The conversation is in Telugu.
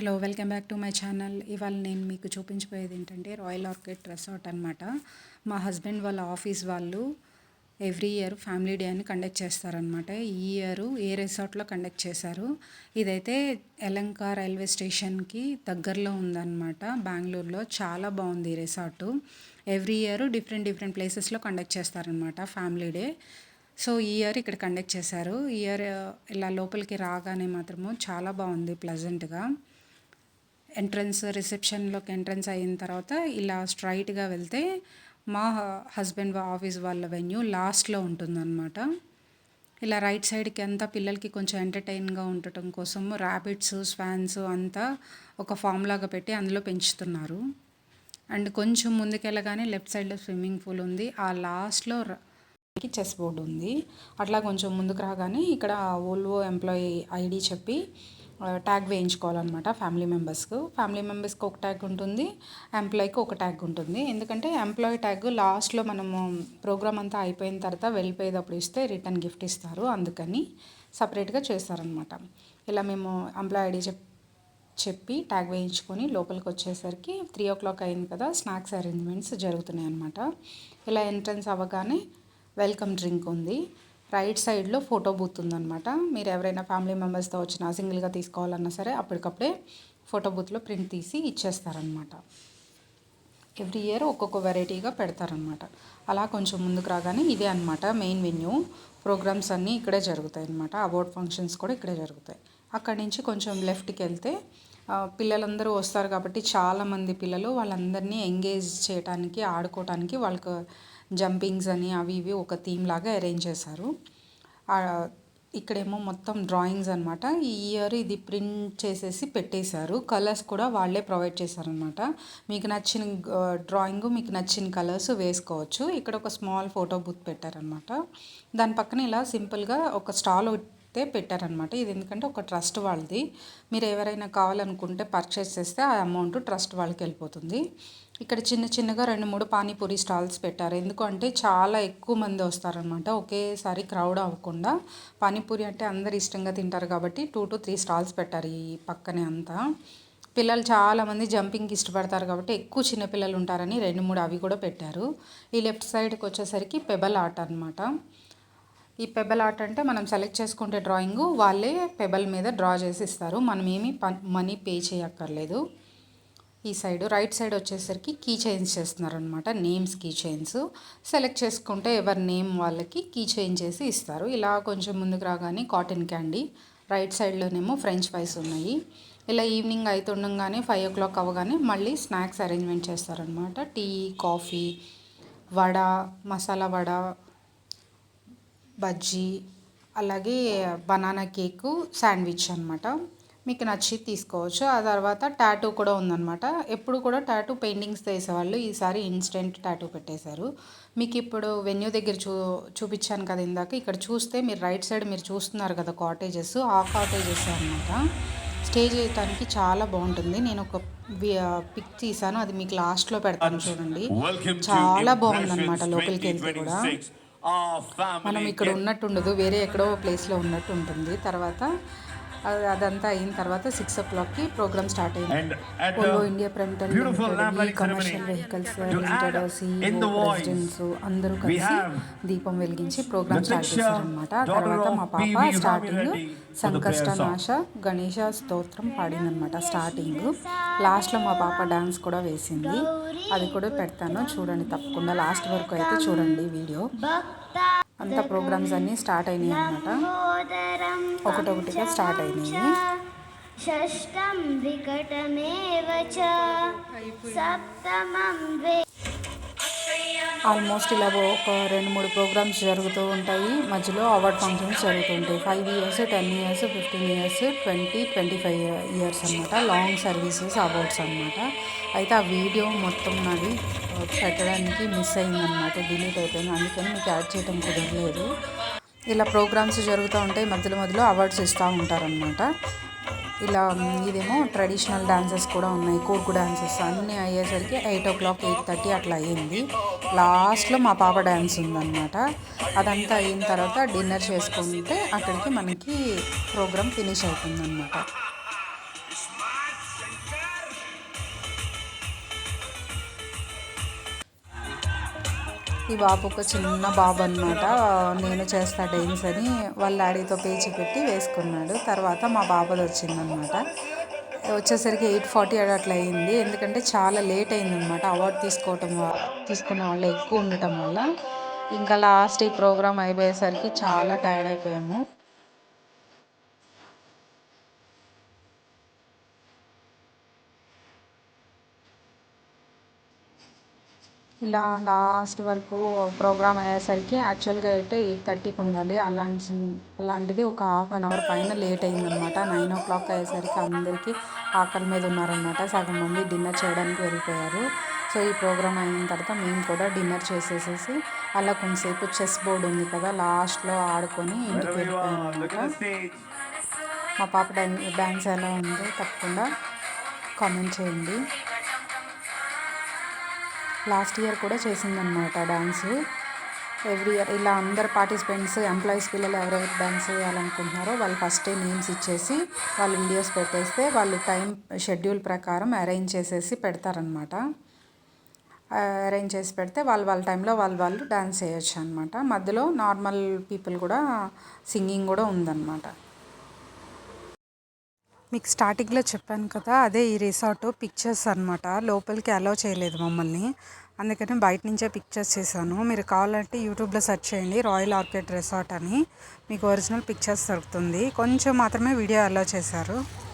Hello welcome back to my channel. ఇవాళ నేను మీకు చూపించబోయేది ఏంటంటే రాయల్ ఆర్కిడ్ రిసార్ట్ అనమాట. మా హస్బెండ్ వాళ్ళ ఆఫీస్ వాళ్ళు ఎవ్రీ ఇయర్ ఫ్యామిలీ డే అని కండక్ట్ చేస్తారనమాట. ఈ ఇయర్ ఏ రిసార్ట్లో కండక్ట్ చేశారు. ఇదైతే యలంక రైల్వే స్టేషన్కి దగ్గరలో ఉందన్నమాట, బెంగళూరులో. చాలా బాగుంది ఈ రిసార్టు. ఎవ్రీ ఇయర్ డిఫరెంట్ ప్లేసెస్లో కండక్ట్ చేస్తారనమాట ఫ్యామిలీ డే. సో ఈ ఇయర్ ఇక్కడ కండక్ట్ చేశారు. ఈ ఇయర్ ఇలా లోపలికి రాగానే మాత్రము చాలా బాగుంది ప్లెజెంట్గా. రిసెప్షన్లోకి ఎంట్రన్స్ అయిన తర్వాత ఇలా స్ట్రైట్గా వెళ్తే మా హస్బెండ్ ఆఫీస్ వాళ్ళ వెన్యూ లాస్ట్లో ఉంటుందన్నమాట. ఇలా రైట్ సైడ్కి అంతా పిల్లలకి కొంచెం ఎంటర్టైన్గా ఉండటం కోసం ర్యాబిట్స్, స్వాన్స్ అంతా ఒక ఫామ్ లాగా పెట్టి అందులో పెంచుతున్నారు. అండ్ కొంచెం ముందుకెళ్ళగానే లెఫ్ట్ సైడ్లో స్విమ్మింగ్ పూల్ ఉంది. ఆ లాస్ట్లో చెస్ బోర్డు ఉంది. అట్లా కొంచెం ముందుకు రాగానే ఇక్కడ ఓల్వో ఎంప్లాయీ ఐడి చెప్పి ట్యాగ్ వేయించుకోవాలన్నమాట. ఫ్యామిలీ మెంబర్స్కి ఒక ట్యాగ్ ఉంటుంది, ఎంప్లాయీకి ఒక ట్యాగ్ ఉంటుంది. ఎందుకంటే ఎంప్లాయీ ట్యాగ్ లాస్ట్లో మనము ప్రోగ్రామ్ అంతా అయిపోయిన తర్వాత వెళ్ళిపోయేటప్పుడు ఇస్తే రిటర్న్ గిఫ్ట్ ఇస్తారు, అందుకని సపరేట్గా చేస్తారనమాట. ఇలా మేము ఎంప్లాయీ ఐడి చెప్పి ట్యాగ్ వేయించుకొని లోపలికి వచ్చేసరికి 3 o'clock అయింది కదా. స్నాక్స్ అరేంజ్మెంట్స్ జరుగుతున్నాయి అన్నమాట. ఇలా ఎంట్రన్స్ అవ్వగానే వెల్కమ్ డ్రింక్ ఉంది. రైట్ సైడ్లో ఫోటో బూత్ ఉందన్నమాట. మీరు ఎవరైనా ఫ్యామిలీ మెంబర్స్తో వచ్చినా సింగిల్గా తీసుకోవాలన్నా సరే అప్పటికప్పుడే ఫోటో బూత్లో ప్రింట్ తీసి ఇచ్చేస్తారనమాట. ఎవ్రీ ఇయర్ ఒక్కొక్క వెరైటీగా పెడతారనమాట. అలా కొంచెం ముందుకు రాగానే ఇదే అనమాట మెయిన్ వెన్యూ. ప్రోగ్రామ్స్ అన్నీ ఇక్కడే జరుగుతాయి అనమాట. అవార్డ్ ఫంక్షన్స్ కూడా ఇక్కడే జరుగుతాయి. అక్కడి నుంచి కొంచెం లెఫ్ట్కి వెళ్తే పిల్లలందరూ వస్తారు కాబట్టి చాలామంది పిల్లలు, వాళ్ళందరినీ ఎంగేజ్ చేయడానికి, ఆడుకోవడానికి వాళ్ళకు జంపింగ్స్ అని అవి ఇవి ఒక థీమ్ లాగా అరేంజ్ చేశారు. ఇక్కడేమో మొత్తం డ్రాయింగ్స్ అనమాట. ఈ ఇయర్ ఇది ప్రింట్ చేసేసి పెట్టేశారు. కలర్స్ కూడా వాళ్ళే ప్రొవైడ్ చేశారనమాట. మీకు నచ్చిన డ్రాయింగ్, మీకు నచ్చిన కలర్స్ వేసుకోవచ్చు. ఇక్కడ ఒక స్మాల్ ఫోటో బూత్ పెట్టారనమాట. దాని పక్కన ఇలా సింపుల్గా ఒక స్టాల్ అయితే పెట్టారనమాట. ఇది ఎందుకంటే ఒక ట్రస్ట్ వాళ్ళది. మీరు ఎవరైనా కావాలనుకుంటే పర్చేస్ చేస్తే ఆ అమౌంట్ ట్రస్ట్ వాళ్ళకి వెళ్ళిపోతుంది. ఇక్కడ చిన్నగా 2-3 పానీపూరి స్టాల్స్ పెట్టారు. ఎందుకంటే చాలా ఎక్కువ మంది వస్తారనమాట. ఒకేసారి క్రౌడ్ అవ్వకుండా. పానీపూరి అంటే అందరు ఇష్టంగా తింటారు కాబట్టి 2 to 3 స్టాల్స్ పెట్టారు ఈ పక్కనే అంతా. పిల్లలు చాలామంది జంపింగ్కి ఇష్టపడతారు కాబట్టి ఎక్కువ చిన్నపిల్లలు ఉంటారని 2-3 అవి కూడా పెట్టారు. ఈ లెఫ్ట్ సైడ్కి వచ్చేసరికి పెబల్ ఆర్ట్ అనమాట. ఈ పెబల్ ఆర్ట్ అంటే మనం సెలెక్ట్ చేసుకుంటే డ్రాయింగ్ వాళ్ళే పెబల్ మీద డ్రా చేసి ఇస్తారు. మనం ఏమీ మనీ పే చేయక్కర్లేదు. ఈ సైడ్ రైట్ సైడ్ వచ్చేసరికి కీ చైన్స్ చేస్తున్నారనమాట. నేమ్స్ కీ చైన్స్ సెలెక్ట్ చేసుకుంటే ఎవరి నేమ్ వాళ్ళకి కీ చైన్ చేసి ఇస్తారు. ఇలా కొంచెం ముందుకు రాగానే కాటన్ క్యాండీ, రైట్ సైడ్లోనేమో ఫ్రెంచ్ ఫ్రైస్ ఉన్నాయి. ఇలా ఈవినింగ్ అవుతుండగానే 5 o'clock అవ్వగానే మళ్ళీ స్నాక్స్ అరేంజ్మెంట్ చేస్తారనమాట. టీ, కాఫీ, వడ, మసాలా వడ, బజ్జీ, అలాగే బనానా కేకు, శాండ్విచ్ అనమాట. మీకు నచ్చి తీసుకోవచ్చు. ఆ తర్వాత టాటూ కూడా ఉందన్నమాట. ఎప్పుడు కూడా టాటూ పెయింటింగ్స్ వేసేవాళ్ళు, ఈసారి ఇన్స్టెంట్ టాటూ పెట్టేశారు. మీకు ఇప్పుడు వెన్యూ దగ్గర చూపించాను కదా ఇందాక. ఇక్కడ చూస్తే మీరు రైట్ సైడ్ మీరు చూస్తున్నారు కదా కాటేజెస్, ఆ కాటేజెస్ అనమాట. స్టే చేయడానికి చాలా బాగుంటుంది. నేను ఒక పిక్ తీసాను, అది మీకు లాస్ట్లో పెడతాను చూడండి. చాలా బాగుందన్నమాట. లోపలికి వెళ్తే కూడా మనం ఇక్కడ ఉన్నట్టు ఉండదు, వేరే ఎక్కడో ప్లేస్లో ఉన్నట్టు ఉంటుంది. తర్వాత అదంతా అయిన తర్వాత 6 o'clockకి ప్రోగ్రామ్ స్టార్ట్ అయింది. ఓలో India private limited, commercial vehicles limited, CEO, presidents అందరూ కలిసి దీపం వెలిగించి ప్రోగ్రామ్ స్టార్ట్ చేశారనమాట. తర్వాత మా పాప స్టార్టింగ్ సంకష్టనాశ గణేష స్తోత్రం పాడిందనమాట స్టార్టింగ్. లాస్ట్లో మా పాప డాన్స్ కూడా వేసింది. అది కూడా పెడతాను చూడండి తప్పకుండా. లాస్ట్ వరకు అయితే చూడండి వీడియో. అంతా ప్రోగ్రామ్స్ అన్నీ స్టార్ట్ అయినాయి అన్నమాట. ఒకటొకటిగా స్టార్ట్ అయినాయి. షష్టం వికటమేవ చ సప్తమం ఆల్మోస్ట్ ఇలా ఒక 2-3 ప్రోగ్రామ్స్ జరుగుతూ ఉంటాయి. మధ్యలో అవార్డ్ ఫంక్షన్స్ జరుగుతూ ఉంటాయి. 5 years, 10 years, 15 years, 20, 25 years అనమాట. లాంగ్ సర్వీసెస్ అవార్డ్స్ అనమాట. అయితే ఆ వీడియో మొత్తం నాది పెట్టడానికి మిస్ అయిందనమాట, డిలీట్ అయిపోయింది. అందుకని మీకు యాడ్ చేయడం కుదరలేదు. ఇలా ప్రోగ్రామ్స్ జరుగుతూ ఉంటాయి, మధ్యలో అవార్డ్స్ ఇస్తూ ఉంటారనమాట. ఇలా ఇదేమో ట్రెడిషనల్ డాన్సెస్ కూడా ఉన్నాయి, కూర్గు డాన్సెస్ అన్నీ అయ్యేసరికి 8 o'clock, 8:30 అట్లా అయ్యింది. లాస్ట్లో మా పాప డ్యాన్స్ ఉందన్నమాట. అదంతా అయిన తర్వాత డిన్నర్ చేసుకుంటే అక్కడికి మనకి ప్రోగ్రామ్ ఫినిష్ అవుతుందన్నమాట. ఈ బాబు ఒక చిన్న బాబు అనమాట. నేను చేస్తా డ్యాన్స్ అని వాళ్ళ డాడీతో పేచి పెట్టి వేసుకున్నాడు. తర్వాత మా బాబుది వచ్చిందనమాట. వచ్చేసరికి 8:40 అట్లా అయింది. ఎందుకంటే చాలా లేట్ అయిందనమాట. అవార్డు తీసుకున్న వాళ్ళు ఎక్కువ ఉండటం వల్ల ఇంకా లాస్ట్ ఈ ప్రోగ్రామ్ అయిపోయేసరికి చాలా టైర్డ్ అయిపోయాము. ఇలా లాస్ట్ వరకు ప్రోగ్రామ్ అయ్యేసరికి యాక్చువల్గా అయితే 8:30కి ఉండాలి. అలాంటిది ఒక ½ పైన లేట్ అయిందనమాట. 9 అయ్యేసరికి అందరికీ ఆకలి మీద ఉన్నారనమాట. సగం మంది డిన్నర్ చేయడానికి వెళ్ళిపోయారు. సో ఈ ప్రోగ్రామ్ అయిన తర్వాత మేము కూడా డిన్నర్ చేసేసేసి అలా కొంతసేపు చెస్ బోర్డు ఉంది కదా, లాస్ట్లో ఆడుకొని ఇంటికి వెళ్ళిపోయాం అనమాట. మా పాప డ్యాన్స్ ఎలా ఉందో తప్పకుండా కామెంట్ చేయండి. లాస్ట్ ఇయర్ కూడా చేసిందనమాట డ్యాన్స్. ఎవ్రీ ఇయర్ ఇలా అందరు పార్టిసిపెంట్స్, ఎంప్లాయీస్ పిల్లలు ఎవరెవరు డ్యాన్స్ వేయాలనుకుంటున్నారో వాళ్ళు ఫస్టే నేమ్స్ ఇచ్చేసి వాళ్ళు వీడియోస్ పెట్టేస్తే వాళ్ళు టైం షెడ్యూల్ ప్రకారం అరేంజ్ చేసేసి పెడతారనమాట. అరేంజ్ చేసి పెడితే వాళ్ళ టైంలో వాళ్ళు డ్యాన్స్ చేయొచ్చు అనమాట. మధ్యలో నార్మల్ పీపుల్ కూడా సింగింగ్ కూడా ఉందన్నమాట. మీకు స్టార్టింగ్లో చెప్పాను కదా, అదే ఈ రిసార్ట్ పిక్చర్స్ అనమాట. లోపలికి అలౌ చేయలేదు మమ్మల్ని, అందుకని బయట నుంచే పిక్చర్స్ చేశాను. మీరు కావాలంటే యూట్యూబ్లో సెర్చ్ చేయండి రాయల్ ఆర్కిడ్ రిసార్ట్ అని, మీకు ఒరిజినల్ పిక్చర్స్ దొరుకుతుంది. కొంచెం మాత్రమే వీడియో అలౌ చేశారు.